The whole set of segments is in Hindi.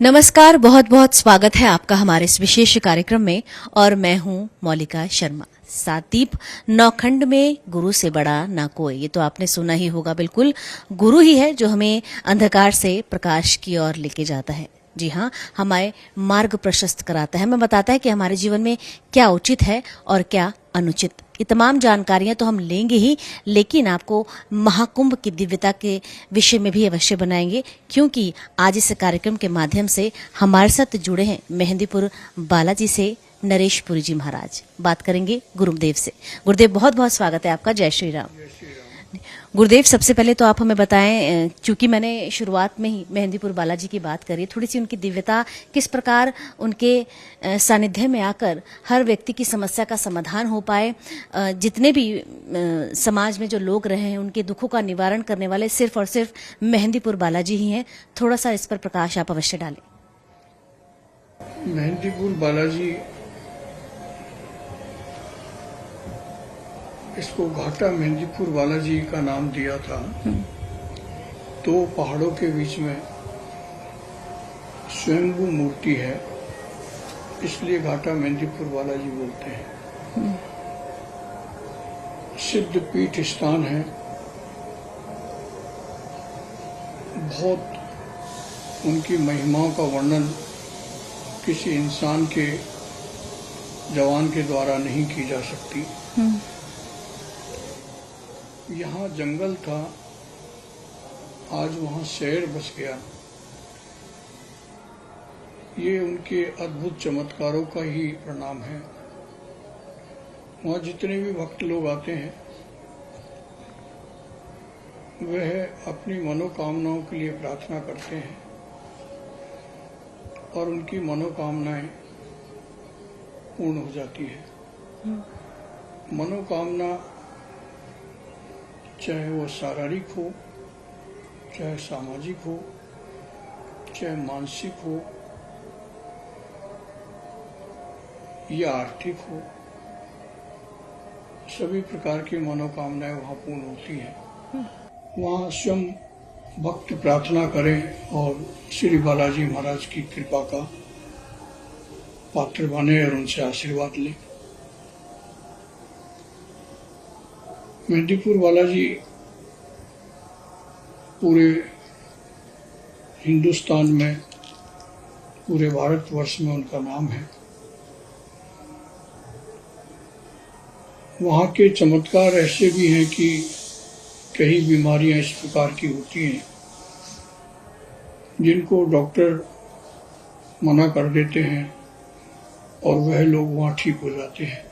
नमस्कार, बहुत बहुत स्वागत है आपका हमारे इस विशेष कार्यक्रम में। और मैं हूं मौलिका शर्मा। सातदीप नौखंड में गुरु से बड़ा ना कोई, ये तो आपने सुना ही होगा। बिल्कुल, गुरु ही है जो हमें अंधकार से प्रकाश की ओर लेके जाता है। जी हाँ, हमारे मार्ग प्रशस्त कराता है, हमें बताता है कि हमारे जीवन में क्या उचित है और क्या अनुचित। ये तमाम जानकारियां तो हम लेंगे ही, लेकिन आपको महाकुंभ की दिव्यता के विषय में भी अवश्य बनाएंगे, क्योंकि आज इस कार्यक्रम के माध्यम से हमारे साथ जुड़े हैं मेहंदीपुर बालाजी से नरेश पुरी जी महाराज। बात करेंगे गुरुदेव से। गुरुदेव, बहुत बहुत स्वागत है आपका। जय श्री राम। गुरुदेव, सबसे पहले तो आप हमें बताएं, चूंकि मैंने शुरुआत में ही मेहंदीपुर बालाजी की बात करी, थोड़ी सी उनकी दिव्यता, किस प्रकार उनके सानिध्य में आकर हर व्यक्ति की समस्या का समाधान हो पाए। जितने भी समाज में जो लोग रहे हैं, उनके दुखों का निवारण करने वाले सिर्फ और सिर्फ मेहंदीपुर बालाजी ही हैं। थोड़ा सा इस पर प्रकाश आप अवश्य डालें। मेहंदीपुर बालाजी, इसको घाटा मेहंदीपुर बालाजी का नाम दिया था। दो पहाड़ों के बीच में स्वयंभू मूर्ति है, इसलिए घाटा मेहंदीपुर बालाजी बोलते हैं। सिद्ध पीठ स्थान है, बहुत उनकी महिमाओं का वर्णन किसी इंसान के जवान के द्वारा नहीं की जा सकती। यहाँ जंगल था, आज वहाँ शहर बस गया। ये उनके अद्भुत चमत्कारों का ही परिणाम है। वहाँ जितने भी भक्त लोग आते हैं, वह अपनी मनोकामनाओं के लिए प्रार्थना करते हैं और उनकी मनोकामनाएं पूर्ण हो जाती है। मनोकामना चाहे वो शारीरिक हो, चाहे सामाजिक हो, चाहे मानसिक हो या आर्थिक हो, सभी प्रकार की मनोकामनाएं वहाँ पूर्ण होती हैं। वहाँ स्वयं भक्त प्रार्थना करें और श्री बालाजी महाराज की कृपा का पात्र बने और उनसे आशीर्वाद लें। मेहंदीपुर बालाजी पूरे हिंदुस्तान में, पूरे भारतवर्ष में उनका नाम है। वहाँ के चमत्कार ऐसे भी हैं कि कई बीमारियां इस प्रकार की होती हैं जिनको डॉक्टर मना कर देते हैं और वह लोग वहाँ ठीक हो जाते हैं।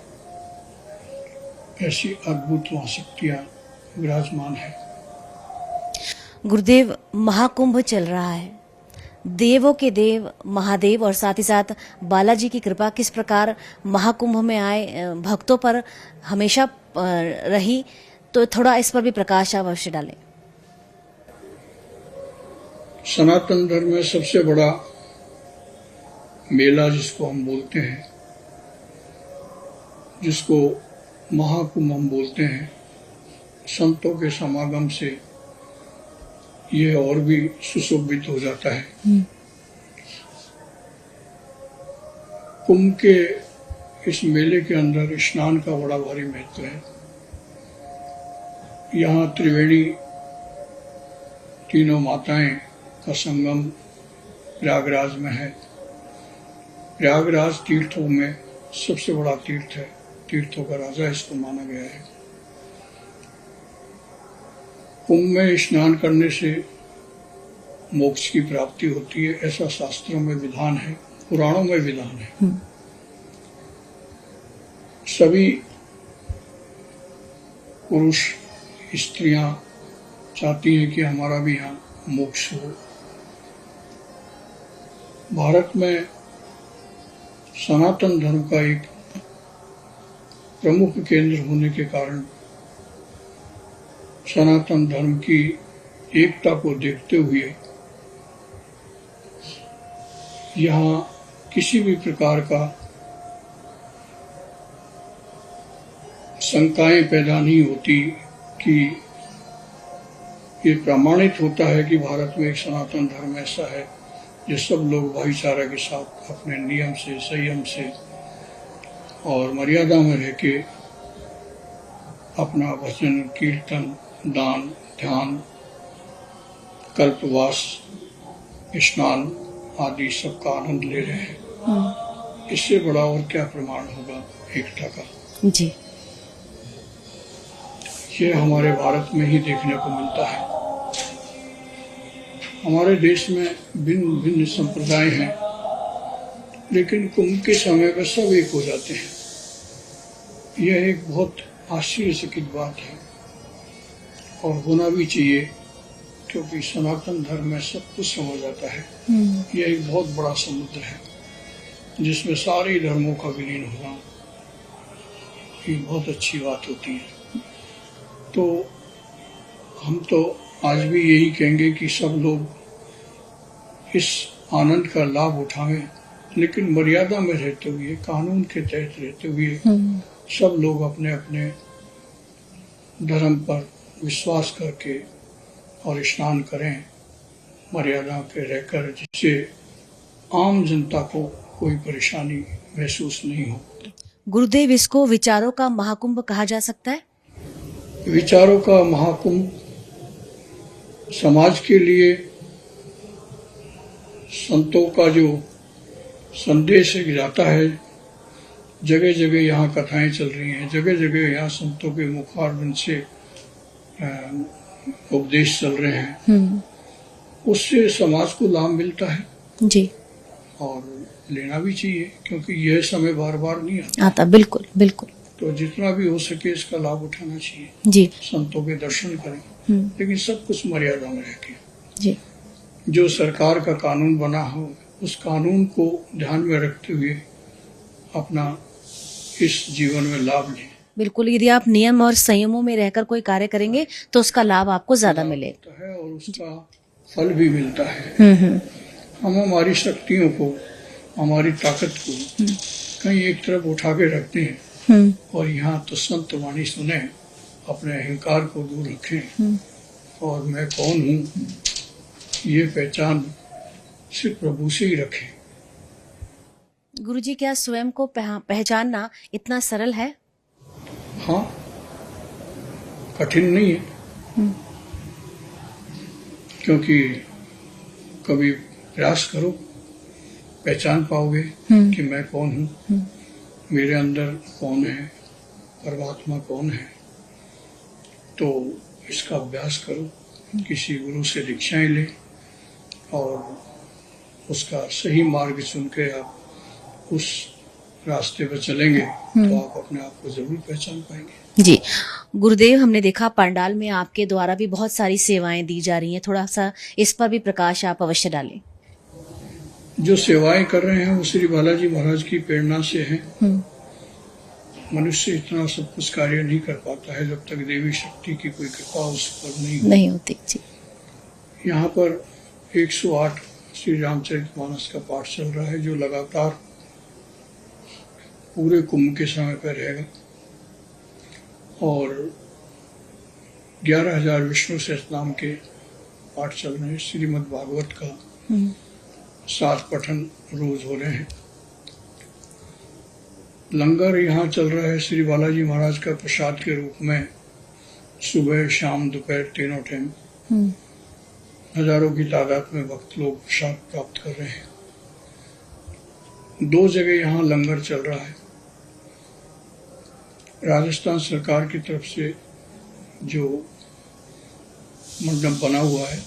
ऐसी अद्भुत वहाँ शक्तियाँ विराजमान है। गुरुदेव, महाकुंभ चल रहा है, देवों के देव महादेव और साथ ही साथ बालाजी की कृपा किस प्रकार महाकुंभ में आए भक्तों पर हमेशा रही, तो थोड़ा इस पर भी प्रकाश आप अवश्य डालें। सनातन धर्म में सबसे बड़ा मेला जिसको हम बोलते हैं, जिसको महाकुंभ हम बोलते हैं, संतों के समागम से यह और भी सुशोभित हो जाता है। कुंभ के इस मेले के अंदर स्नान का बड़ा भारी महत्व है। यहाँ त्रिवेणी तीनों माताएं का संगम प्रयागराज में है। प्रयागराज तीर्थों में सबसे बड़ा तीर्थ है, तीर्थों का राजा इसको माना गया है। कुंभ में स्नान करने से मोक्ष की प्राप्ति होती है, ऐसा शास्त्रों में विधान है, पुराणों में विधान है। सभी पुरुष स्त्रियां चाहती हैं कि हमारा भी यहाँ मोक्ष हो। भारत में सनातन धर्म का एक प्रमुख केंद्र होने के कारण सनातन धर्म की एकता को देखते हुए यहाँ किसी भी प्रकार का शंकाएं पैदा नहीं होती कि ये प्रमाणित होता है कि भारत में एक सनातन धर्म ऐसा है जो सब लोग भाईचारा के साथ अपने नियम से, संयम से और मर्यादा में रह के अपना भजन, कीर्तन, दान, ध्यान, कल्पवास, स्नान आदि सबका आनंद ले रहे हैं। इससे बड़ा और क्या प्रमाण होगा एकता का। जी, ये हमारे भारत में ही देखने को मिलता है। हमारे देश में भिन्न भिन्न संप्रदाय हैं, लेकिन कुंभ के समय पर सब एक हो जाते हैं। यह एक बहुत आश्चर्यचकित बात है और होना भी चाहिए, क्योंकि सनातन धर्म में सब कुछ समझ जाता है। यह एक बहुत बड़ा समुद्र है जिसमें सारे धर्मों का विलीन होना ये बहुत अच्छी बात होती है। तो हम तो आज भी यही कहेंगे कि सब लोग इस आनंद का लाभ उठाएं, लेकिन मर्यादा में रहते हुए, कानून के तहत रहते हुए सब लोग अपने अपने धर्म पर विश्वास करके और स्नान करें मर्यादा के रहकर, जिससे आम जनता को कोई परेशानी महसूस नहीं हो। गुरुदेव, इसको विचारों का महाकुंभ कहा जा सकता है? विचारों का महाकुंभ समाज के लिए संतों का जो संदेश जाता है, जगह जगह यहाँ कथाएं चल रही हैं, जगह जगह यहाँ संतों के मुखारबिंद से उपदेश चल रहे हैं, उससे समाज को लाभ मिलता है जी, और लेना भी चाहिए, क्योंकि यह समय बार बार नहीं आता। बिल्कुल बिल्कुल। तो जितना भी हो सके इसका लाभ उठाना चाहिए। जी, संतों के दर्शन करें, लेकिन सब कुछ मर्यादा में रह के। जी, जो सरकार का कानून बना हो उस कानून को ध्यान में रखते हुए अपना इस जीवन में लाभ लें। बिल्कुल। यदि आप नियम और संयमों में रहकर कोई कार्य करेंगे तो उसका लाभ आपको ज्यादा मिलेगा है और उसका फल भी मिलता है। हम हमारी शक्तियों को, हमारी ताकत को कहीं एक तरफ उठा के रखते हैं और यहाँ तो संत वाणी सुने, अपने अहंकार को दूर रखें और मैं कौन हूँ ये पहचान सिर्फ प्रभु से ही रखें। गुरुजी, क्या स्वयं को पहचानना इतना सरल है? हाँ, कठिन नहीं है, क्योंकि कभी प्रयास करो पहचान पाओगे कि मैं कौन हूँ, मेरे अंदर कौन है, परमात्मा कौन है। तो इसका अभ्यास करो, किसी गुरु से दीक्षाएं ले और उसका सही मार्ग चुन के आप उस रास्ते पर चलेंगे तो आप अपने आप को जरूर पहचान पाएंगे। जी गुरुदेव, हमने देखा पंडाल में आपके द्वारा भी बहुत सारी सेवाएं दी जा रही हैं, थोड़ा सा इस पर भी प्रकाश आप अवश्य डालें। जो सेवाएं कर रहे हैं वो श्री बालाजी महाराज की प्रेरणा से है। मनुष्य इतना सब कुछ कार्य नहीं कर पाता है जब तक देवी शक्ति की कोई कृपा उस पर नहीं होती। जी, यहाँ पर 108 श्री रामचरितमानस का पाठ चल रहा है, जो लगातार पूरे कुंभ के समय पर रहेगा और 11,000 विष्णु सहस्त्रनाम के पाठ चल रहे हैं। श्रीमद् भागवत का 7 पठन रोज हो रहे हैं। लंगर यहाँ चल रहा है श्री बालाजी महाराज का प्रसाद के रूप में, सुबह शाम दोपहर तीनों टाइम हजारों की तादाद में भक्त लोग प्रसाद प्राप्त कर रहे हैं। 2 जगह यहाँ लंगर चल रहा है। राजस्थान सरकार की तरफ से जो मंडप बना हुआ है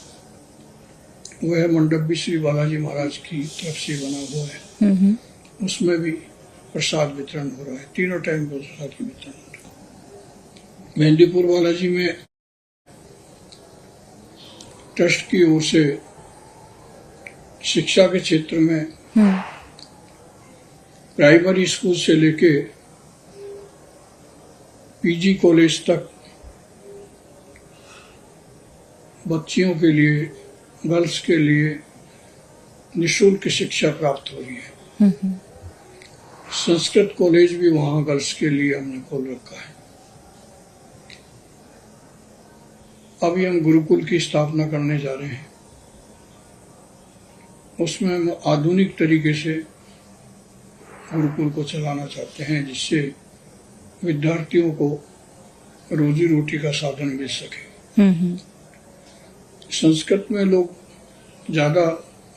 वह मंडप भी श्री बालाजी महाराज की तरफ से बना हुआ है। उसमें भी प्रसाद वितरण हो रहा है, तीनों टाइम प्रसाद की वितरण हो रहा है। मेहंदीपुर बालाजी में ट्रस्ट की ओर से शिक्षा के क्षेत्र में प्राइमरी स्कूल से लेके पीजी कॉलेज तक बच्चियों के लिए, गर्ल्स के लिए निःशुल्क शिक्षा प्राप्त हो रही है। संस्कृत कॉलेज भी वहाँ गर्ल्स के लिए हमने खोल रखा है। अभी हम गुरुकुल की स्थापना करने जा रहे हैं उसमें हम आधुनिक तरीके से गुरुकुल को चलाना चाहते हैं, जिससे विद्यार्थियों को रोजी रोटी का साधन मिल सके। संस्कृत में लोग ज़्यादा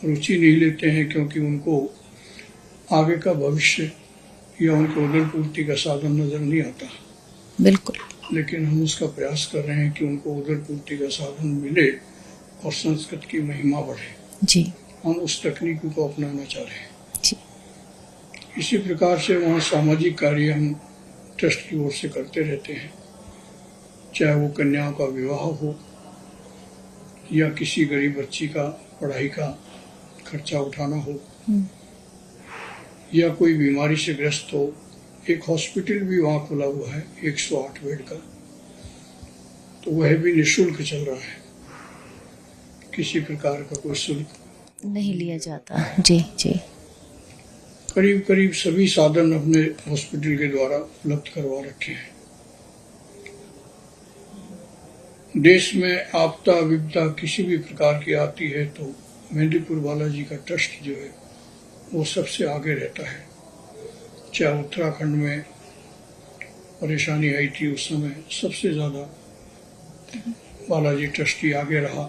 रुचि नहीं लेते हैं, क्योंकि उनको आगे का भविष्य या उनको उदर पूर्ति का साधन नजर नहीं आता। बिल्कुल। लेकिन हम उसका प्रयास कर रहे हैं कि उनको उदर पूर्ति का साधन मिले और संस्कृत की महिमा बढ़े। जी। हम उस तकनीक को अपनाना चाह रहे हैं। जी। इसी प्रकार से वहाँ सामाजिक कार्य हम ट्रस्ट की ओर से करते रहते हैं, चाहे वो कन्याओं का विवाह हो या किसी गरीब बच्ची का पढ़ाई का खर्चा उठाना हो, या कोई बीमारी से ग्रस्त हो। एक हॉस्पिटल भी वहाँ खुला हुआ है 108 बेड का, तो वह भी निःशुल्क चल रहा है, किसी प्रकार का कोई शुल्क नहीं लिया जाता। जी जी। करीब करीब सभी साधन अपने हॉस्पिटल के द्वारा उपलब्ध करवा रखे हैं। देश में आपदा विपदा किसी भी प्रकार की आती है तो मेहंदीपुर बालाजी का ट्रस्ट जो है वो सबसे आगे रहता है। चाहे उत्तराखंड में परेशानी आई थी, उस समय सबसे ज्यादा बालाजी ट्रस्टी आगे रहा।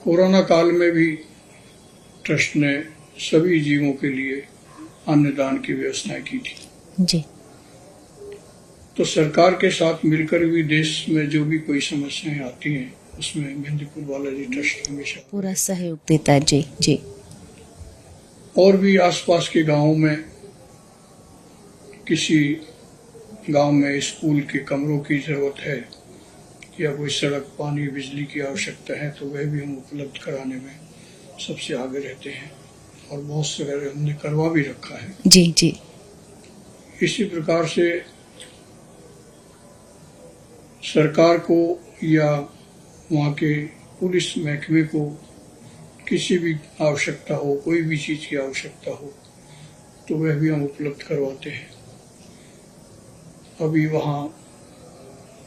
कोरोना काल में भी ट्रस्ट ने सभी जीवों के लिए अन्नदान की व्यवस्थाएं की थी। जी। तो सरकार के साथ मिलकर भी देश में जो भी कोई समस्याएं आती हैं, उसमें मेहंदीपुर बालाजी ट्रस्ट हमेशा पूरा सहयोग देता है। जी जी। और भी आसपास के गांवों में किसी गांव में स्कूल के कमरों की जरूरत है या कोई सड़क पानी बिजली की आवश्यकता है, तो वह भी हम उपलब्ध कराने में सबसे आगे रहते हैं और बहुत से हमने करवा भी रखा है। जी जी। इसी प्रकार से सरकार को या वहाँ के पुलिस महकमे को किसी भी आवश्यकता हो, कोई भी चीज की आवश्यकता हो, तो वह भी हम उपलब्ध करवाते हैं। अभी वहाँ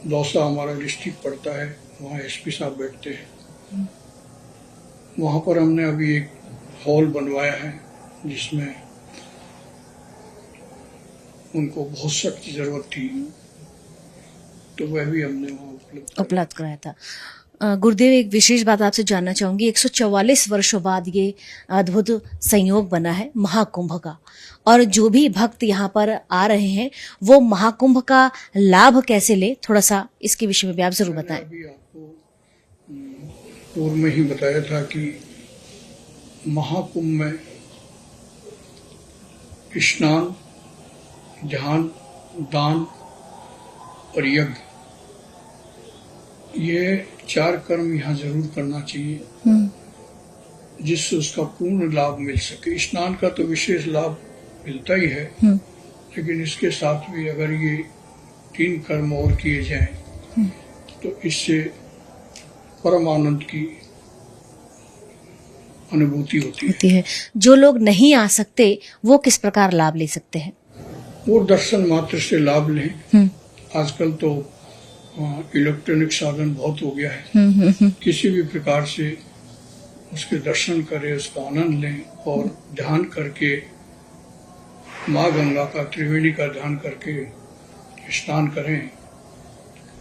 दौसा हमारा डिस्ट्रिक्ट पड़ता है, वहाँ एसपी साहब बैठते हैं। वहाँ पर हमने अभी एक हॉल बनवाया है जिसमें उनको बहुत सख्त जरूरत थी, तो वह भी हमने वहाँ उपलब्ध कराया था। गुरुदेव, एक विशेष बात आपसे जानना चाहूंगी। 144 वर्षों बाद ये अद्भुत संयोग बना है महाकुंभ का, और जो भी भक्त यहाँ पर आ रहे हैं वो महाकुंभ का लाभ कैसे ले, थोड़ा सा इसके विषय में भी आप जरूर बताएं। अभी आपको पूर्व में ही बताया था कि महाकुंभ में स्नान, ध्यान, दान और यज्ञ, ये 4 कर्म यहाँ जरूर करना चाहिए, जिससे उसका पूर्ण लाभ मिल सके। स्नान का तो विशेष लाभ मिलता ही है, लेकिन इसके साथ भी अगर ये 3 कर्म और किए जाएं तो इससे परम आनंद की अनुभूति होती है। जो लोग नहीं आ सकते वो किस प्रकार लाभ ले सकते हैं? वो दर्शन मात्र से लाभ लें। आजकल तो इलेक्ट्रॉनिक साधन बहुत हो गया है, किसी भी प्रकार से उसके दर्शन करें, उसका आनंद लें और ध्यान करके माँ गंगा का, त्रिवेणी का ध्यान करके स्नान करें,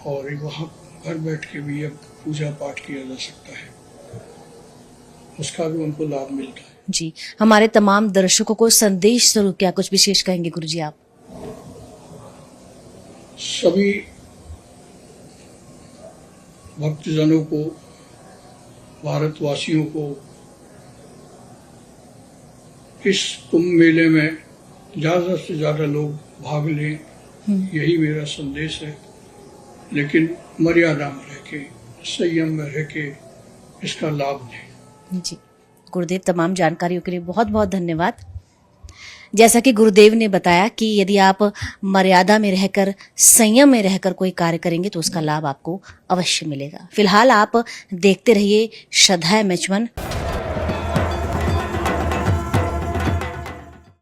और वहाँ घर बैठ के भी अब पूजा पाठ किया जा सकता है, उसका भी उनको लाभ मिलता है। जी, हमारे तमाम दर्शकों को संदेश स्वरूप क्या कुछ विशेष कहेंगे गुरुजी आप? सभी भक्तजनों को, भारतवासियों को इस कुंभ मेले में ज्यादा से ज्यादा लोग भाग लें, यही मेरा संदेश है। लेकिन मर्यादा में रह के, संयम में रह के इसका लाभ लें। जी गुरुदेव, तमाम जानकारियों के लिए बहुत बहुत धन्यवाद। जैसा कि गुरुदेव ने बताया कि यदि आप मर्यादा में रहकर, संयम में रहकर कोई कार्य करेंगे तो उसका लाभ आपको अवश्य मिलेगा। फिलहाल आप देखते रहिए श्रद्धा मैच वन।